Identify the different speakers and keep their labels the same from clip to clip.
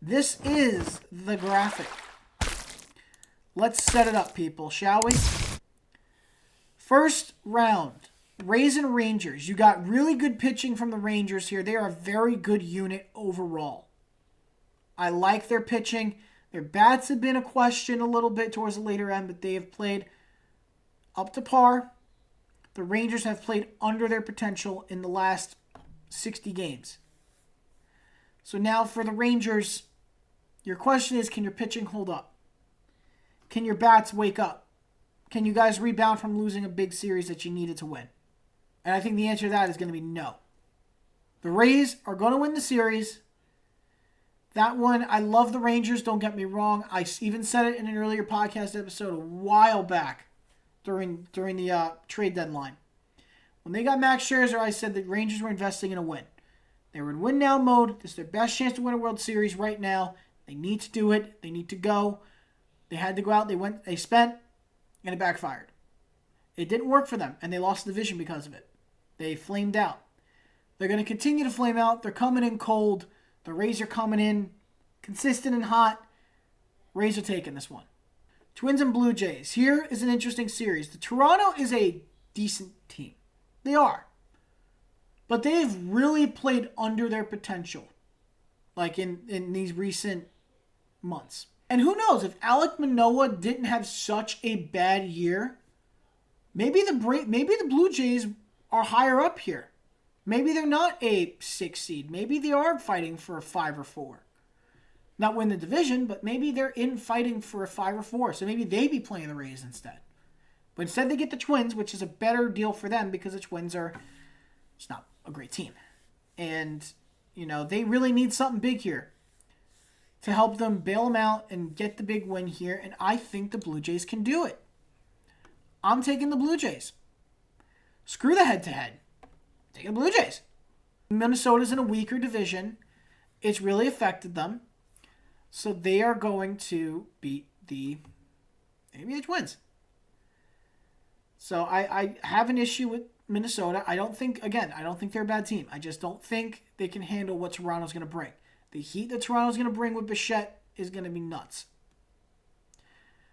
Speaker 1: This is the graphic. Let's set it up, people, shall we? First round, Rays and Rangers. You got really good pitching from the Rangers here. They are a very good unit overall. I like their pitching. Their bats have been a question a little bit towards the later end, but they have played up to par. The Rangers have played under their potential in the last 60 games. So now for the Rangers, your question is, can your pitching hold up? Can your bats wake up? Can you guys rebound from losing a big series that you needed to win? And I think the answer to that is going to be no. The Rays are going to win the series. That one, I love the Rangers, don't get me wrong. I even said it in an earlier podcast episode a while back during the trade deadline. When they got Max Scherzer, I said the Rangers were investing in a win. They were in win-now mode. This is their best chance to win a World Series right now. They need to do it. They need to go. They had to go out. They spent, and it backfired. It didn't work for them, and they lost the division because of it. They flamed out. They're going to continue to flame out. They're coming in cold. The Rays are coming in consistent and hot. Rays are taking this one. Twins and Blue Jays. Here is an interesting series. The Toronto is a decent team. They are. But they've really played under their potential, like in these recent months. And who knows, if Alek Manoah didn't have such a bad year, maybe the Blue Jays are higher up here. Maybe they're not a 6 seed. Maybe they are fighting for a 5 or 4. Not win the division, but maybe they're in fighting for a 5 or 4. So maybe they be playing the Rays instead. But instead they get the Twins, which is a better deal for them because the Twins are it's not a great team. And, they really need something big here to help them bail them out and get the big win here. And I think the Blue Jays can do it. I'm taking the Blue Jays. Screw the head-to-head. Taking the Blue Jays. Minnesota's in a weaker division. It's really affected them. So they are going to beat the Twins. So I have an issue with Minnesota. I don't think they're a bad team. I just don't think they can handle what Toronto's going to bring. The heat that Toronto's going to bring with Bichette is going to be nuts.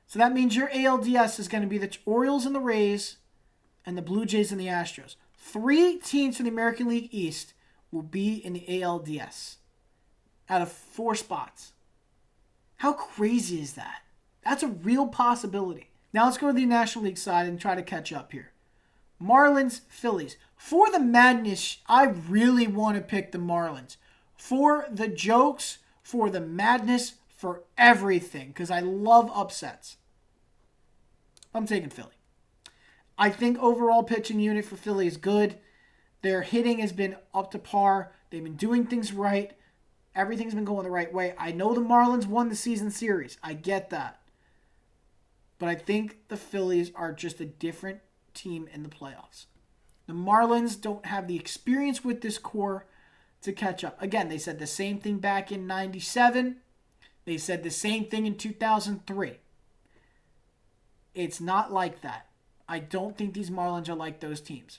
Speaker 1: So that means your ALDS is going to be the Orioles and the Rays and the Blue Jays and the Astros. 3 teams from the American League East will be in the ALDS out of 4 spots. How crazy is that? That's a real possibility. Now let's go to the National League side and try to catch up here. Marlins, Phillies. For the madness, I really want to pick the Marlins. For the jokes, for the madness, for everything. Because I love upsets. I'm taking Philly. I think overall pitching unit for Philly is good. Their hitting has been up to par. They've been doing things right. Everything's been going the right way. I know the Marlins won the season series. I get that. But I think the Phillies are just a different team in the playoffs. The Marlins don't have the experience with this core to catch up. Again, they said the same thing back in 97. They said the same thing in 2003. It's not like that. I don't think these Marlins are like those teams.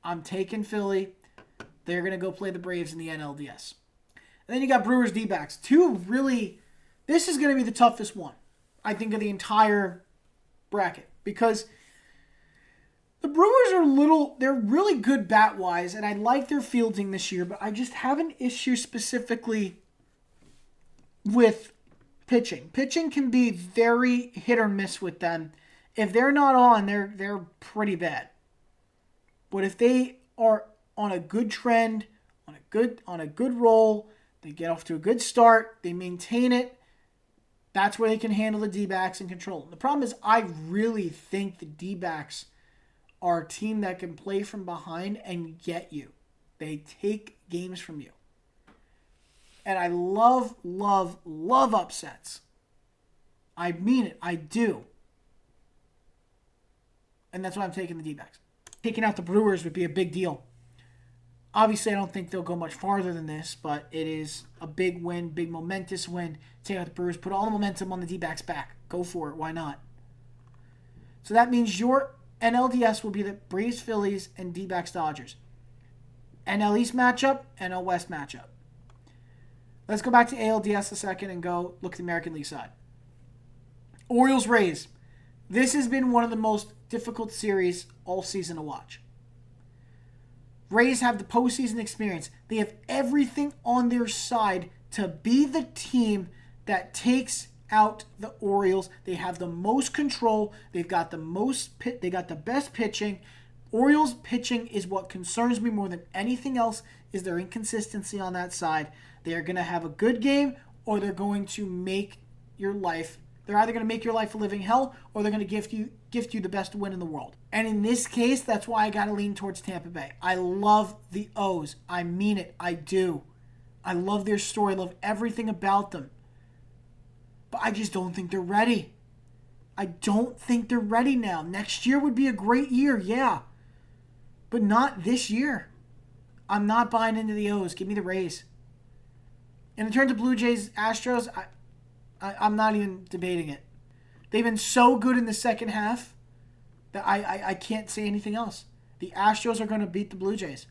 Speaker 1: I'm taking Philly. They're going to go play the Braves in the NLDS. And then you got Brewers D-backs. This is going to be the toughest one, I think, of the entire bracket. Because the Brewers they're really good bat-wise, and I like their fielding this year, but I just have an issue specifically with pitching. Pitching can be very hit or miss with them. If they're not on, they're pretty bad. But if they are on a good trend, on a good roll, they get off to a good start, they maintain it, that's where they can handle the D-backs and control them. The problem is I really think the D-backs are a team that can play from behind and get you. They take games from you. And I love, love, love upsets. I mean it. I do. And that's why I'm taking the D-backs. Taking out the Brewers would be a big deal. Obviously, I don't think they'll go much farther than this, but it is a big win, big momentous win. Take out the Brewers, put all the momentum on the D-backs back. Go for it. Why not? So that means your NLDS will be the Braves, Phillies, and D-backs, Dodgers. NL East matchup, NL West matchup. Let's go back to ALDS a second and go look at the American League side. Orioles-Rays. This has been one of the most difficult series all season to watch. Rays have the postseason experience. They have everything on their side to be the team that takes out the Orioles. They have the most control. They've got they got the best pitching. Orioles pitching is what concerns me more than anything else, is their inconsistency on that side. They are going to have a good game, or they're going to make your life. They're either going to make your life a living hell, or they're going to gift you the best win in the world. And in this case, that's why I got to lean towards Tampa Bay. I love the O's. I mean it. I do. I love their story. I love everything about them. But I just don't think they're ready. I don't think they're ready now. Next year would be a great year, yeah. But not this year. I'm not buying into the O's. Give me the Rays. And in terms of Blue Jays, Astros, I'm not even debating it. They've been so good in the second half that I can't say anything else. The Astros are going to beat the Blue Jays.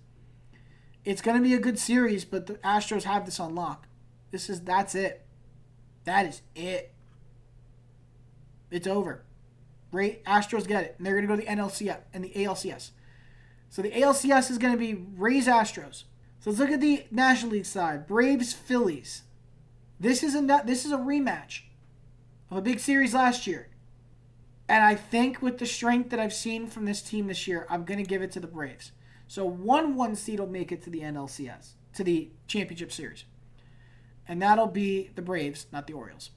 Speaker 1: It's going to be a good series, but the Astros have this on lock. That's it. That is it. It's over. Astros get it. And they're going to go to the NLCS and the ALCS. So the ALCS is going to be Rays Astros. So let's look at the National League side. Braves Phillies. This is a rematch of a big series last year. And I think with the strength that I've seen from this team this year, I'm going to give it to the Braves. So 1-1 seed will make it to the NLCS, to the championship series. And that'll be the Braves, not the Orioles.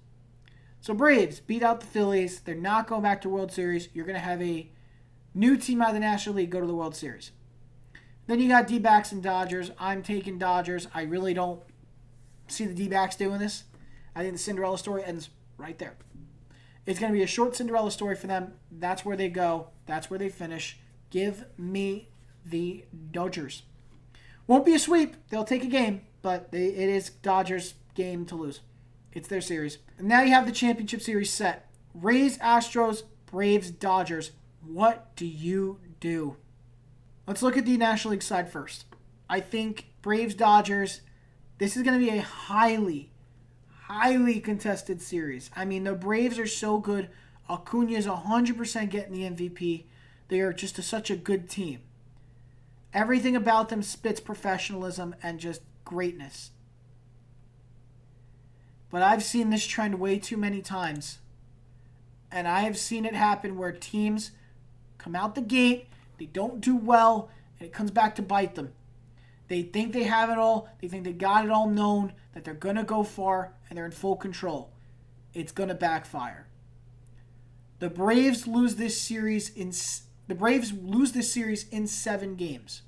Speaker 1: So Braves beat out the Phillies. They're not going back to World Series. You're going to have a new team out of the National League go to the World Series. Then you got D-backs and Dodgers. I'm taking Dodgers. I really don't see the D-backs doing this. I think the Cinderella story ends right there. It's going to be a short Cinderella story for them. That's where they go. That's where they finish. Give me the Dodgers. Won't be a sweep. They'll take a game, but it is Dodgers' game to lose. It's their series. And now you have the championship series set. Rays, Astros, Braves, Dodgers. What do you do? Let's look at the National League side first. I think Braves, Dodgers, this is going to be a highly contested series. I mean, the Braves are so good. Acuna is 100% getting the MVP. They are just such a good team. Everything about them spits professionalism and just greatness. But I've seen this trend way too many times. And I have seen it happen where teams come out the gate, they don't do well, and it comes back to bite them. They think they have it all. They think they got it all known, that they're going to go far, and they're in full control. It's going to backfire. The Braves lose this series in 7 games.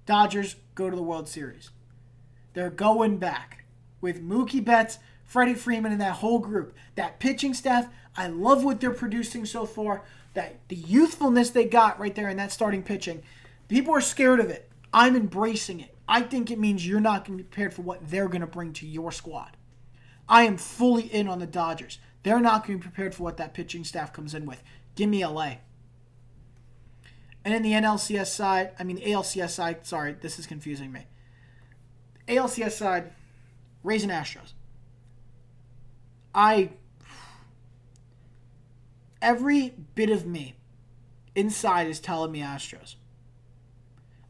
Speaker 1: Dodgers go to the World Series. They're going back with Mookie Betts, Freddie Freeman, and that whole group. That pitching staff, I love what they're producing so far. That the youthfulness they got right there in that starting pitching. People are scared of it. I'm embracing it. I think it means you're not going to be prepared for what they're going to bring to your squad. I am fully in on the Dodgers. They're not going to be prepared for what that pitching staff comes in with. Give me LA. And in the ALCS side, sorry, this is confusing me. ALCS side, Rays and Astros. Every bit of me inside is telling me Astros.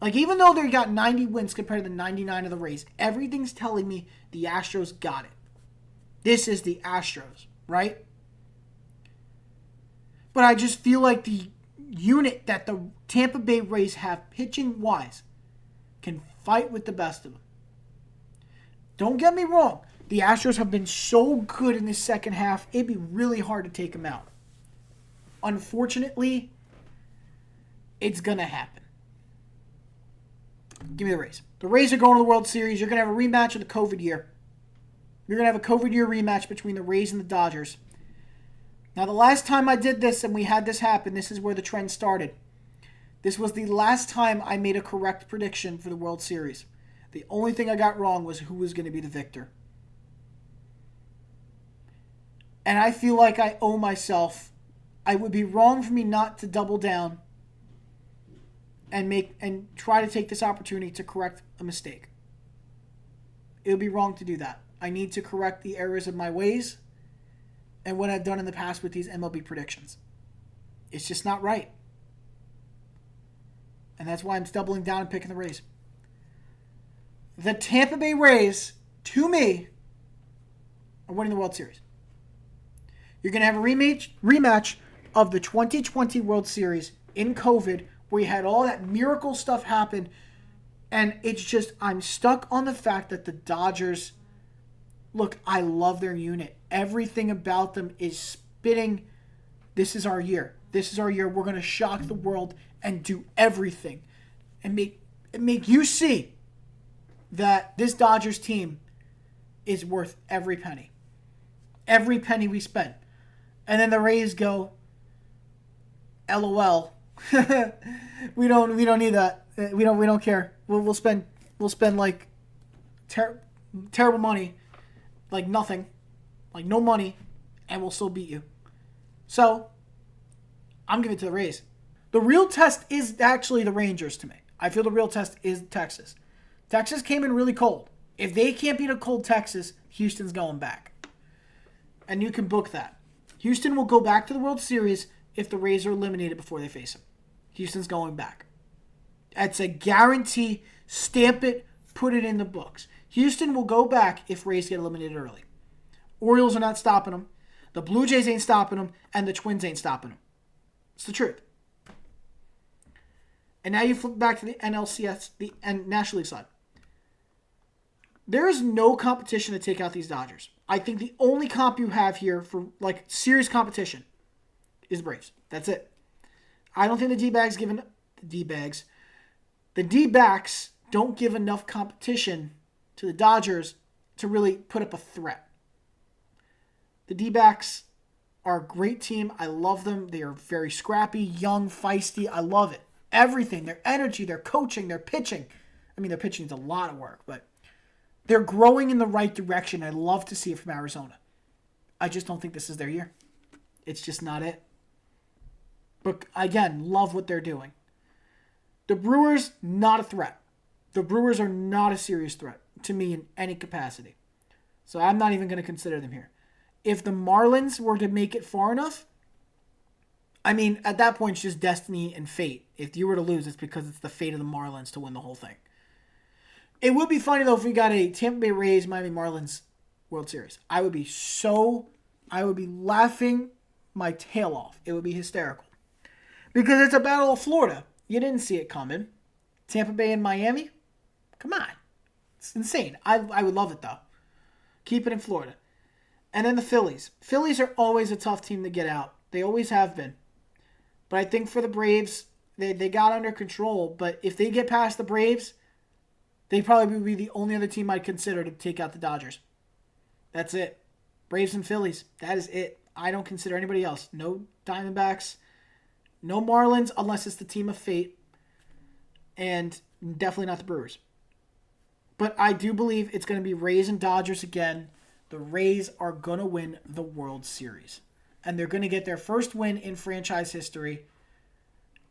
Speaker 1: Like, even though they got 90 wins compared to the 99 of the Rays, everything's telling me the Astros got it. This is the Astros, right? But I just feel like the unit that the Tampa Bay Rays have pitching-wise can fight with the best of them. Don't get me wrong. The Astros have been so good in this second half, it'd be really hard to take them out. Unfortunately, it's going to happen. Give me the Rays. The Rays are going to the World Series. You're going to have a rematch of the COVID year. You're going to have a COVID year rematch between the Rays and the Dodgers. Now, the last time I did this and we had this happen, this is where the trend started. This was the last time I made a correct prediction for the World Series. The only thing I got wrong was who was going to be the victor. And I feel like I owe myself. I would be wrong for me not to double down and try to take this opportunity to correct a mistake. It would be wrong to do that. I need to correct the errors of my ways and what I've done in the past with these MLB predictions. It's just not right. And that's why I'm doubling down and picking the Rays. The Tampa Bay Rays, to me, are winning the World Series. You're going to have a rematch of the 2020 World Series in COVID, where you had all that miracle stuff happen. And it's just, I'm stuck on the fact that the Dodgers, look, I love their unit. Everything about them is spitting, this is our year. This is our year. We're going to shock the world and do everything. And make you see that this Dodgers team is worth every penny. Every penny we spend. And then the Rays go, LOL. we don't need that. We don't care. We'll spend like terrible money, like nothing, like no money, and we'll still beat you. So I'm giving it to the Rays. The real test is actually the Rangers to me. I feel the real test is Texas. Texas came in really cold. If they can't beat a cold Texas, Houston's going back. And you can book that. Houston will go back to the World Series if the Rays are eliminated before they face them. Houston's going back. That's a guarantee. Stamp it. Put it in the books. Houston will go back if Rays get eliminated early. Orioles are not stopping them. The Blue Jays ain't stopping them. And the Twins ain't stopping them. It's the truth. And now you flip back to the NLCS, the National League side. There is no competition to take out these Dodgers. I think the only comp you have here for like serious competition is Braves. That's it. I don't think the D-backs don't give enough competition to the Dodgers to really put up a threat. The D-backs are a great team. I love them. They are very scrappy, young, feisty. I love it. Everything, their energy, their coaching, their pitching. I mean, their pitching is a lot of work, but they're growing in the right direction. I love to see it from Arizona. I just don't think this is their year. It's just not it. But again, love what they're doing. The Brewers, not a threat. The Brewers are not a serious threat to me in any capacity. So I'm not even going to consider them here. If the Marlins were to make it far enough, I mean, at that point, it's just destiny and fate. If you were to lose, it's because it's the fate of the Marlins to win the whole thing. It would be funny, though, if we got a Tampa Bay Rays, Miami Marlins World Series. I would be laughing my tail off. It would be hysterical. Because it's a battle of Florida. You didn't see it coming. Tampa Bay and Miami? Come on. It's insane. I would love it, though. Keep it in Florida. And then the Phillies. Phillies are always a tough team to get out. They always have been. But I think for the Braves, they got under control. But if they get past the Braves, they probably would be the only other team I'd consider to take out the Dodgers. That's it. Braves and Phillies. That is it. I don't consider anybody else. No Diamondbacks. No Marlins unless it's the team of fate. And definitely not the Brewers. But I do believe it's going to be Rays and Dodgers again. The Rays are going to win the World Series. And they're going to get their first win in franchise history.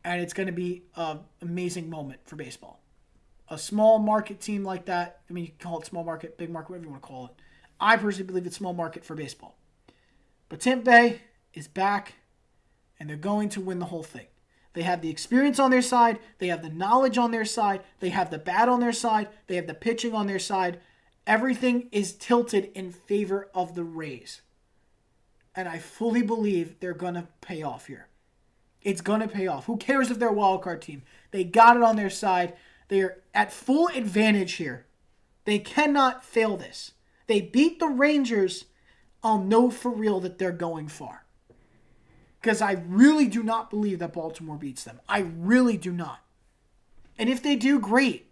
Speaker 1: And it's going to be an amazing moment for baseball. A small market team like that, I mean, you can call it small market, big market, whatever you want to call it. I personally believe it's small market for baseball. But Tampa Bay is back, and they're going to win the whole thing. They have the experience on their side. They have the knowledge on their side. They have the bat on their side. They have the pitching on their side. Everything is tilted in favor of the Rays. And I fully believe they're going to pay off here. It's going to pay off. Who cares if they're a wildcard team? They got it on their side. They are at full advantage here. They cannot fail this. They beat the Rangers. I'll know for real that they're going far. Because I really do not believe that Baltimore beats them. I really do not. And if they do, great.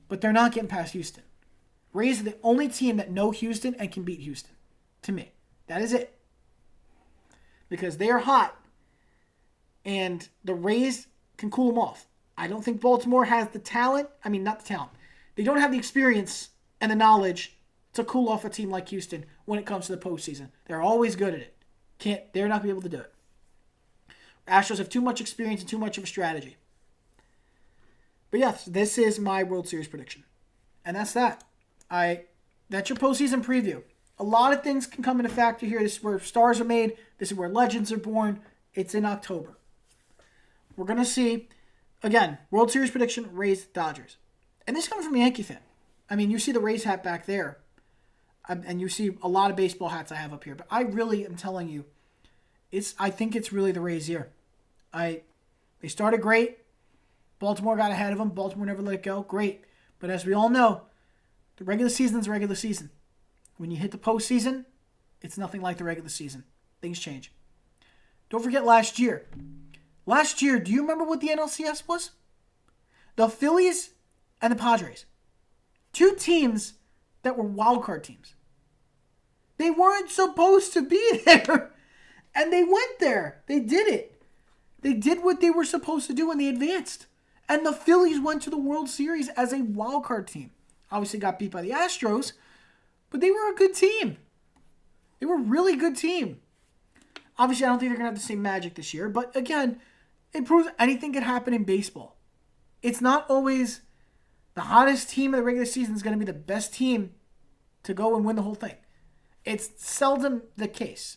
Speaker 1: But they're not getting past Houston. Rays are the only team that know Houston and can beat Houston. To me. That is it. Because they are hot. And the Rays can cool them off. I don't think Baltimore has the talent. I mean, not the talent. They don't have the experience and the knowledge to cool off a team like Houston when it comes to the postseason. They're always good at it. They're not going to be able to do it. Astros have too much experience and too much of a strategy. But yes, this is my World Series prediction. And that's that. I That's your postseason preview. A lot of things can come into factor here. This is where stars are made. This is where legends are born. It's in October. We're going to see, again, World Series prediction, Rays, Dodgers. And this comes from a Yankee fan. I mean, you see the Rays hat back there. And you see a lot of baseball hats I have up here. But I really am telling you, I think it's really the Rays' year. They started great. Baltimore got ahead of them. Baltimore never let it go. Great. But as we all know, the regular season is the regular season. When you hit the postseason, it's nothing like the regular season. Things change. Don't forget last year. Last year, do you remember what the NLCS was? The Phillies and the Padres. Two teams that were wildcard teams. They weren't supposed to be there. And they went there. They did it. They did what they were supposed to do and they advanced. And the Phillies went to the World Series as a wildcard team. Obviously got beat by the Astros, but they were a good team. They were a really good team. Obviously, I don't think they're going to have the same magic this year. But again, it proves anything can happen in baseball. It's not always the hottest team of the regular season is going to be the best team to go and win the whole thing. It's seldom the case.